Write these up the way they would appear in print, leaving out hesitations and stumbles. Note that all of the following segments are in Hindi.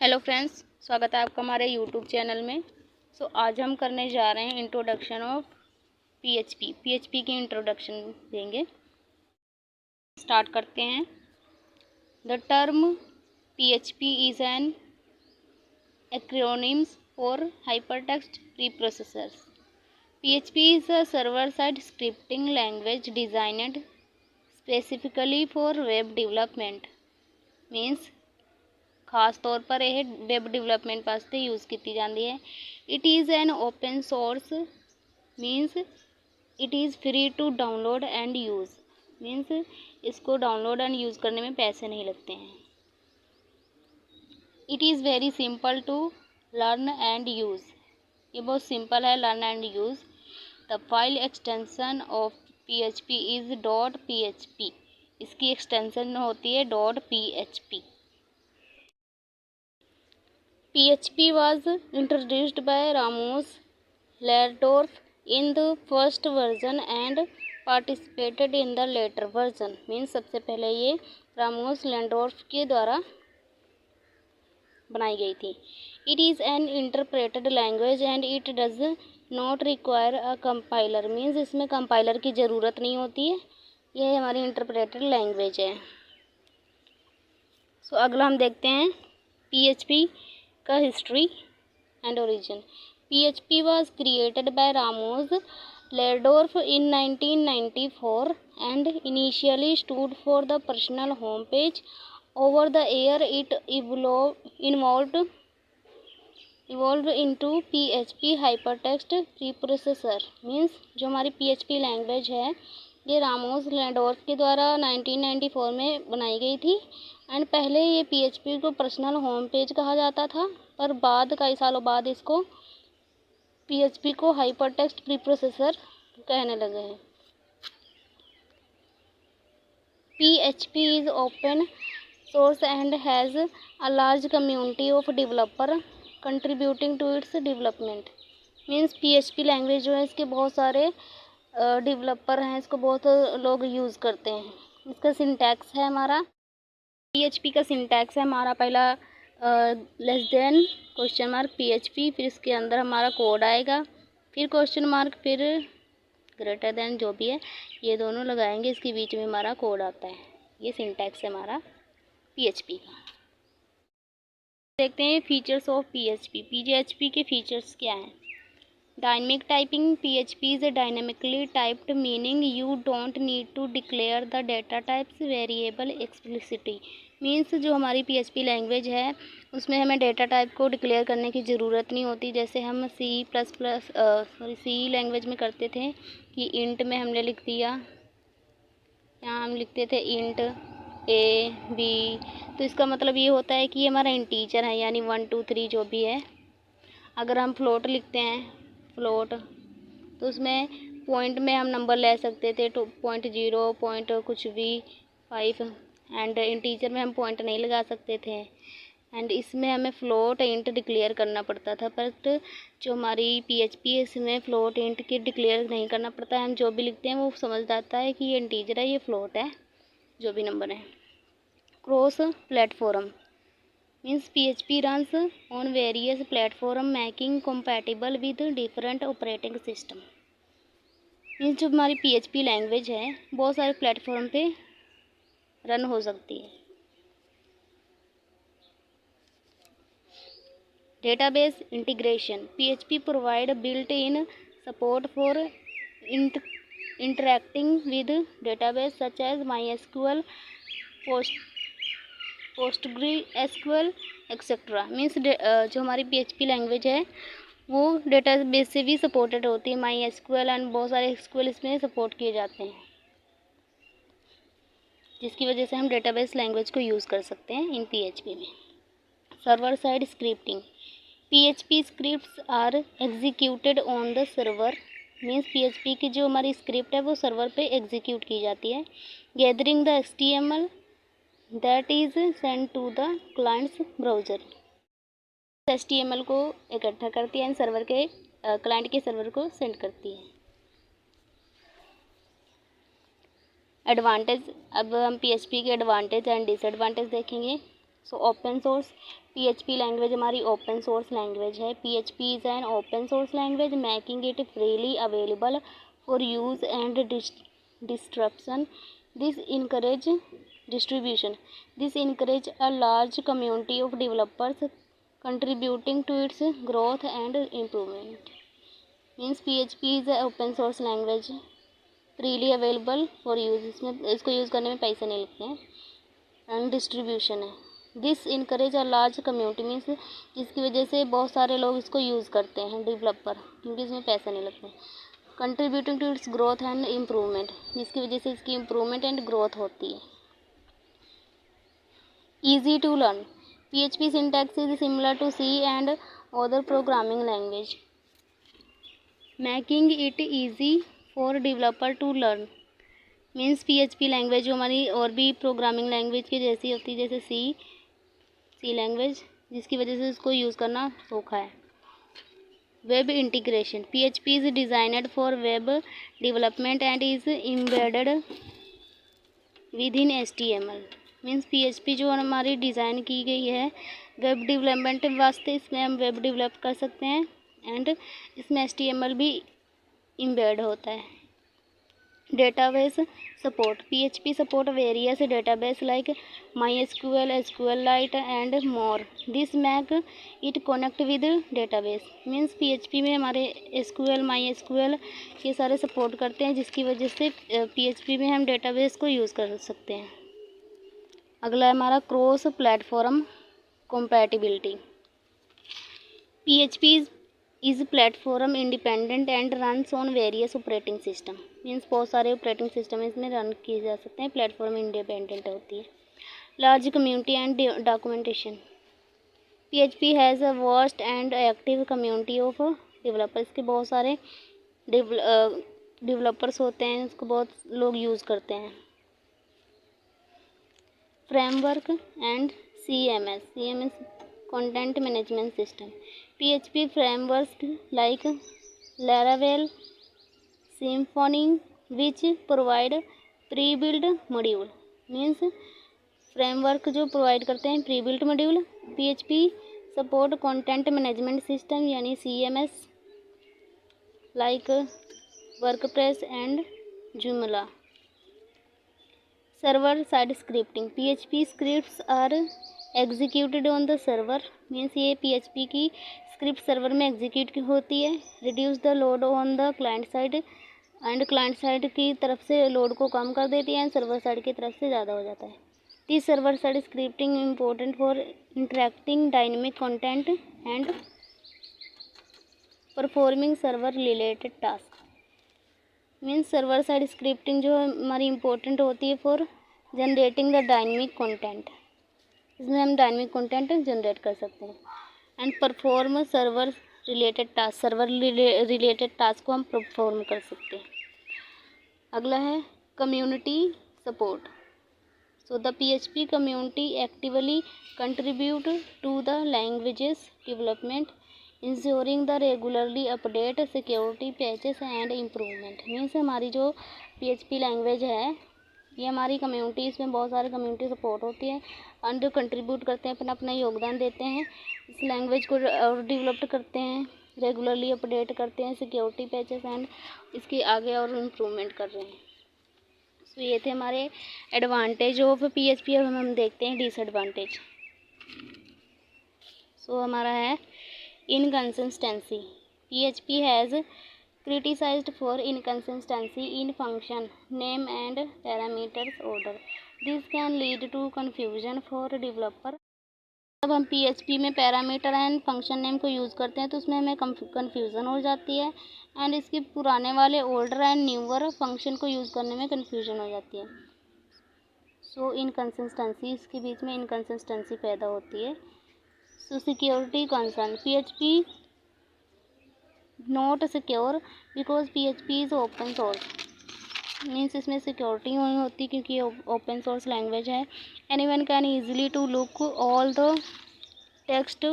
हेलो फ्रेंड्स, स्वागत है आपका हमारे यूट्यूब चैनल में। आज हम करने जा रहे हैं इंट्रोडक्शन ऑफ पीएचपी की इंट्रोडक्शन देंगे। स्टार्ट करते हैं। The term PHP is an acronyms for hypertext preprocessors. PHP is a server side scripting language designed specifically for web development. Means खास तौर पर यह वेब डिवेलपमेंट वास्ते यूज़ की जाती है। It is an open source means it is free to download and use. Means इसको डाउनलोड एंड यूज़ करने में पैसे नहीं लगते हैं। It is very simple to learn and use. ये बहुत सिंपल है learn and use. The file extension of PHP is .php। इसकी एक्सटेंशन होती है .php। PHP was introduced by Ramos Lerdorf in the first version and participated in the later version। Means सबसे पहले ये रामोस लैंडोर्फ के द्वारा बनाई गई थी। It is N interpreted language and it does not require a compiler. Means इसमें कंपाइलर की ज़रूरत नहीं होती है, यह हमारी इंटरप्रेटेड लैंग्वेज है। अगला हम देखते हैं PHP का history and origin. PHP was created by Ramos Lerdorf in 1994 and initially stood for the personal home page. Over the year it evolved into PHP hypertext preprocessor। Means जो हमारी PHP लैंग्वेज है ये रामोस लैंडोर्फ के द्वारा 1994 में बनाई गई थी। एंड पहले ये PHP को पर्सनल होम पेज कहा जाता था, पर बाद कई सालों बाद इसको PHP को हाइपरटेक्स्ट प्रीप्रोसेसर कहने लगे हैं। PHP is open source and has a large community of developer contributing to its development. Means PHP language जो है इसके बहुत सारे डेवलपर हैं, इसको बहुत लोग यूज़ करते हैं। इसका सिंटैक्स है हमारा PHP का सिंटैक्स है हमारा पहला less than question mark PHP, फिर इसके अंदर हमारा कोड आएगा, फिर क्वेश्चन मार्क, फिर ग्रेटर देन जो भी है ये दोनों लगाएंगे, इसके बीच में हमारा कोड आता है। ये सिंटैक्स है हमारा PHP का। देखते हैं फीचर्स ऑफ PHP के फीचर्स क्या हैं। Dynamic typing. PHP is dynamically typed meaning you don't need to declare the data types variable explicitly. Means जो हमारी PHP लैंग्वेज है उसमें हमें डेटा टाइप को डिक्लेयर करने की ज़रूरत नहीं होती, जैसे हम C लैंग्वेज में करते थे कि इंट में हमने लिख दिया, यहाँ हम लिखते थे इंट A B, तो इसका मतलब ये होता है कि ये हमारा इंटीजर है, यानी 1 2 3 जो भी है। अगर हम फ्लोट लिखते हैं फ्लोट, तो उसमें पॉइंट में हम नंबर ले सकते थे 2.0 पॉइंट कुछ भी 5, एंड इंटीजर में हम पॉइंट नहीं लगा सकते थे। एंड इसमें हमें फ्लोट इंट डिक्लेयर करना पड़ता था, बट जो हमारी PHP है इसमें फ्लोट इंट के डिक्लेयर नहीं करना पड़ता है। हम जो भी लिखते हैं वो समझ जाता है कि ये इंटीजर है, ये फ्लोट है, जो भी नंबर है। Cross platform means PHP runs on various platform making compatible with different operating system। Means जो हमारी PHP लैंग्वेज है बहुत सारे प्लेटफॉर्म पे रन हो सकती है। Database integration. PHP provide built-in support for interacting with database such as MySQL, PostgreSQL etcetera. Means जो हमारी PHP लैंग्वेज है वो डेटाबेस से भी सपोर्टेड होती है, MySQL एंड बहुत सारे SQL इसमें सपोर्ट किए जाते हैं, जिसकी वजह से हम डेटाबेस लैंग्वेज को यूज़ कर सकते हैं इन PHP में। Server side scripting. PHP scripts are executed on the server. Means PHP की जो हमारी स्क्रिप्ट है वो सर्वर पे एग्जीक्यूट की जाती है। Gathering the HTML that is send to the clients browser. HTML को इकट्ठा करती है, सर्वर के क्लाइंट के सर्वर को सेंड करती है। एडवांटेज। अब हम PHP के एडवांटेज एंड डिसएडवांटेज देखेंगे। So open source, PHP language हमारी ओपन सोर्स लैंग्वेज है. PHP is an open source language making it freely available for use and disruption. This encourage distribution. This encourage a large community of developers contributing to its growth and improvement. Means PHP is a open source language freely available for use. इसमें इसको यूज़ करने में पैसे नहीं लगते हैं. एंड डिस्ट्रीब्यूशन है. This encourage a large community means जिसकी वजह से बहुत सारे लोग इसको यूज़ करते हैं डेवलपर, क्योंकि इसमें पैसे नहीं लगते. Contributing to its growth and improvement, जिसकी वजह से इसकी इम्प्रूवमेंट एंड ग्रोथ होती है. Easy to learn. PHP syntax is similar to C and other programming language, making it easy for developer to learn. Means PHP language जो हमारी और भी प्रोग्रामिंग लैंग्वेज की जैसी होती है, जैसे सी लैंग्वेज, जिसकी वजह से उसको यूज़ करना सौखा है. Web integration. PHP is designed for web development and is embedded within HTML. Means PHP जो हमारी डिज़ाइन की गई है वेब डेवलपमेंट वास्ते, इसमें हम वेब डेवलप कर सकते हैं एंड इसमें HTML भी एम्बेड होता है. Database support. PHP support various database like MySQL, SQLite and more. This make it connect with database. Means PHP में हमारे SQL, MySQL ये सारे सपोर्ट करते हैं, जिसकी वजह से PHP में हम डेटाबेस को यूज़ कर सकते हैं. अगला है हमारा cross platform compatibility. PHP is platform independent and runs on various operating system. Means बहुत सारे ऑपरेटिंग सिस्टम इसमें रन किए जा सकते हैं. प्लेटफॉर्म इंडिपेंडेंट होती है. Large community and documentation. PHP has a vast and active community of developers. के बहुत सारे डेवलपर्स होते हैं, इसको बहुत लोग यूज़ करते हैं. Framework and CMS content management system. PHP frameworks like Laravel, Symfony which provide pre-built module. Means framework जो प्रोवाइड करते हैं pre built module. PHP support content management system यानी CMS like WordPress and Joomla. Server side scripting. PHP scripts are executed on the server. Means ये PHP की स्क्रिप्ट सर्वर में एग्जीक्यूट होती है. Reduce the load on the client side and client side की तरफ से लोड को कम कर देती है एंड सर्वर साइड की तरफ से ज़्यादा हो जाता है. This server side scripting important for interacting dynamic content and performing server related task. Means server side scripting जो हमारी इम्पोर्टेंट होती है for generating the dynamic content. इसमें हम डायनेमिक कंटेंट जनरेट कर सकते हैं and perform server related task. Server related task को हम परफॉर्म कर सकते हैं. अगला है community support. So the PHP community actively contribute to the languages development ensuring the regularly update security patches and improvement. Means हमारी जो PHP लैंग्वेज है ये हमारी कम्युनिटी, इसमें बहुत सारे कम्युनिटी सपोर्ट होती है एंड कंट्रीब्यूट करते हैं, अपना अपना योगदान देते हैं, इस लैंग्वेज को और डेवलप करते हैं, रेगुलरली अपडेट करते हैं, सिक्योरिटी पैचेस एंड इसके आगे और इम्प्रूवमेंट कर रहे हैं. सो ये थे हमारे एडवांटेज ऑफ PHP. अब हम देखते हैं डिसएडवांटेज. सो हमारा है inconsistency. PHP has criticized for inconsistency in function name and parameters order. This can lead to confusion for developer. जब हम PHP में पैरामीटर एंड फंक्शन नेम को यूज़ करते हैं तो उसमें हमें कन्फ्यूज़न हो जाती है एंड इसके पुराने वाले ओल्डर एंड न्यूअर फंक्शन को यूज़ करने में कन्फ्यूजन हो जाती है. सो इनकन्सिस्टेंसी, इसके बीच में इनकन्सिस्टेंसी पैदा होती है. So security concern. PHP not secure because PHP is open source. Means इसमें सिक्योरिटी नहीं होती क्योंकि ओपन सोर्स लैंग्वेज है. Anyone can easily to look all the text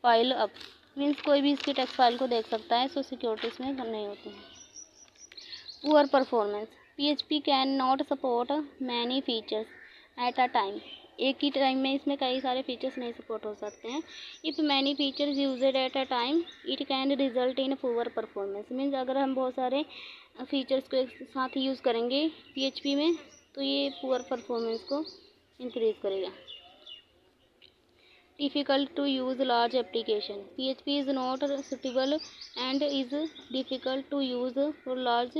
file up. Means कोई भी इसकी टेक्स्ट फाइल को देख सकता है. सो सिक्योरिटी इसमें नहीं होती है. Poor performance. PHP can not support many features at a time. एक ही टाइम में इसमें कई सारे फीचर्स नहीं सपोर्ट हो सकते हैं। If many features used at a time it can result in poor performance. Means अगर हम बहुत सारे फीचर्स को एक साथ यूज़ करेंगे PHP में तो ये पुअर परफॉर्मेंस को इंक्रीज करेगा। Difficult to use large application. PHP is not suitable and is difficult to use for large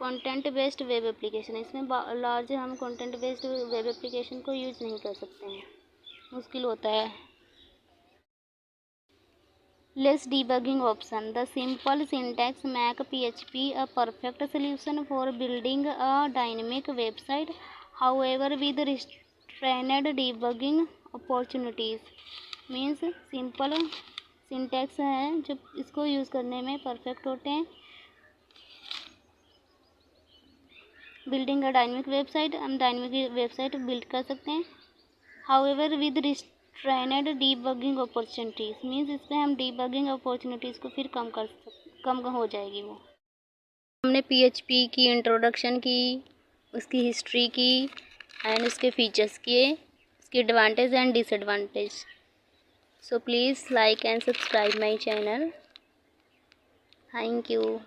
content based web application। इसमें लार्ज हम कंटेंट बेस्ड वेब एप्लीकेशन को यूज नहीं कर सकते हैं, मुश्किल होता है। Less debugging option. The simple syntax make PHP a perfect solution for building a dynamic website. However, with restrained debugging opportunities, means simple syntax है जो इसको यूज़ करने में परफेक्ट होते हैं। बिल्डिंग अ डायनेमिक वेबसाइट, हम डायनेमिक वेबसाइट बिल्ड कर सकते हैं। However with restrained debugging opportunities, means इस पर हम डीबगिंग अपॉर्चुनिटीज़ को फिर कम हो जाएगी वो। हमने PHP की इंट्रोडक्शन की, उसकी हिस्ट्री की एंड उसके फीचर्स किए, उसके advantage and disadvantage. So please like and subscribe my channel. Thank you.